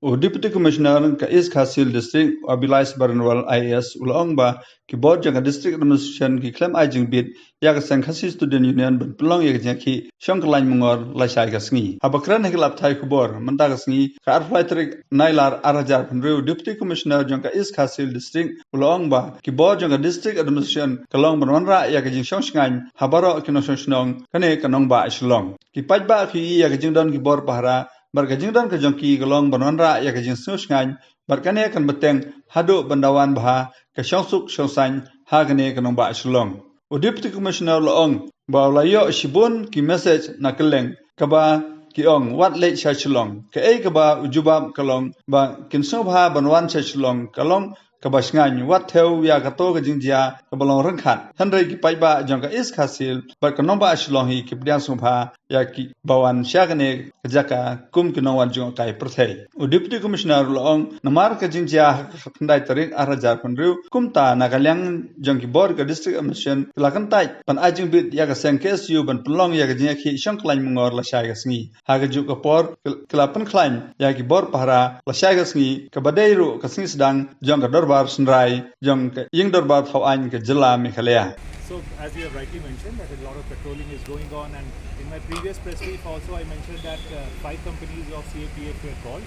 Deputy Commissioner ka East Khasil District Abilis Baranwal IAS ulong ba ki board jang district administration ki khlem jingbit ya ka Khasi student union ban pynlong ya jingiakhih shong kyllain mungor la shai ka sngi habakran higlap thai kubor manda ka sngi ka arflaitrik nailar arajar phnru Deputy Commissioner jang ka East Khasil District ulong ba ki board jang district administration kalong banwanra ya ka jing shong shngan habaro ki no shong kane kanong ba shlong ki pajba ki ya ka jingdon ki bor pahara Bargajingdan ke jongki gelong banwanra ya ke jingsu sngany barkane kan beteng hado bandawan bha ke syongsuk syongsan ha gane kanong ba shlong Deputy Commissioner loong ba layo shibun ki message na keleng kaba ki ong wat le sha shlong ke ei kaba ujubam kalong ba kinso bha banwan sha shlong kalong kaba sngany wat theo ya ka to ke jingjia kabalong rangkhat hanrei ki paiba jong ka is khasil bar kanong ba shlong hi ki pdian sumha ya ki bawan syagane jaka kum ki nongwan jong kai prthei Deputy Commissioner loong namar ka jingjia khandai tarik arajar panru kumta nagalyang jong ki bor ka district administration lakan tai pan ajing bit ya ka KSU ban pynlong ya ka jingiakhih shong kyllain mungor la shai ga sngi ha ga ju ka por klapan kyllain ya ki bor pahara la shai ga sngi ka badairu ka sngi sedang jong ka dorbar snrai jong ka ying dorbar thawan ka jilla Meghalaya. So, as you have rightly mentioned, that a lot of patrolling is going on, and in my previous press brief also I mentioned that 5 companies of CAPF were called,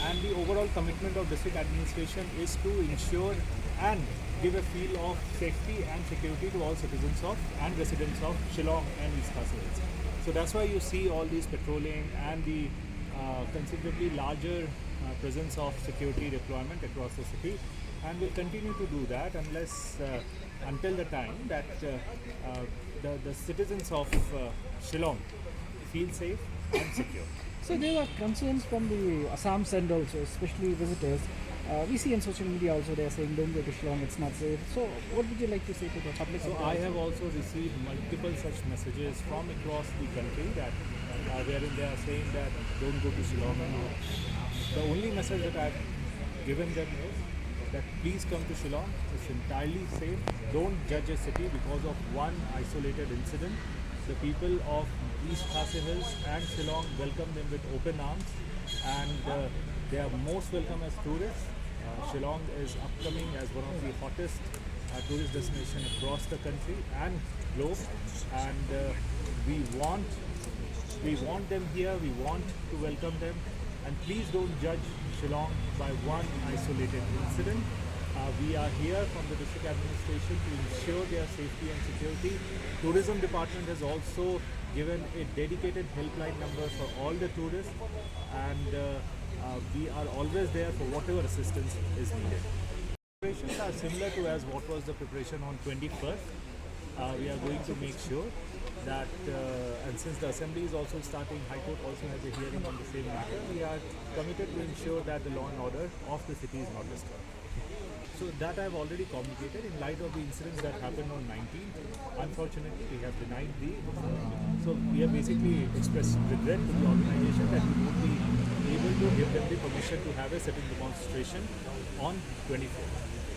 and the overall commitment of district administration is to ensure and give a feel of safety and security to all citizens of and residents of Shillong and East Khasil. So that's why you see all these patrolling and the considerably larger presence of security deployment across the city, and will continue to do that until the time that the citizens of Shillong feel safe and secure. So there are concerns from the Assam side also, especially visitors. We see on social media also they are saying don't go to Shillong, it's not safe. So what would you like to say to the public? So I have also received multiple such messages from across the country that wherein they are saying that don't go to Shillong. The only message that I've given them is that please come to Shillong. It's entirely safe. Don't judge a city because of one isolated incident. The people of East Khasil Hills and Shillong welcome them with open arms, and they are most welcome as tourists. Shillong is upcoming as one of the hottest tourist destinations across the country and globe, and we want them here. We want to welcome them, and please don't judge Shillong by one isolated incident. We are here from the district administration to ensure their safety and security. Tourism department has also given a dedicated helpline number for all the tourists, and we are always there for whatever assistance is needed. Preparations are similar to as what was the preparation on 21st. We are going to make sure that, and since the assembly is also starting, High Court also has a hearing on the same matter, we are committed to ensure that the law and order of the city is not disturbed. So that I have already communicated in light of the incidents that happened on 19th. Unfortunately, we have denied so we have basically expressed regret to the organization that we won't be able to give them the permission to have a sitting demonstration on 24th.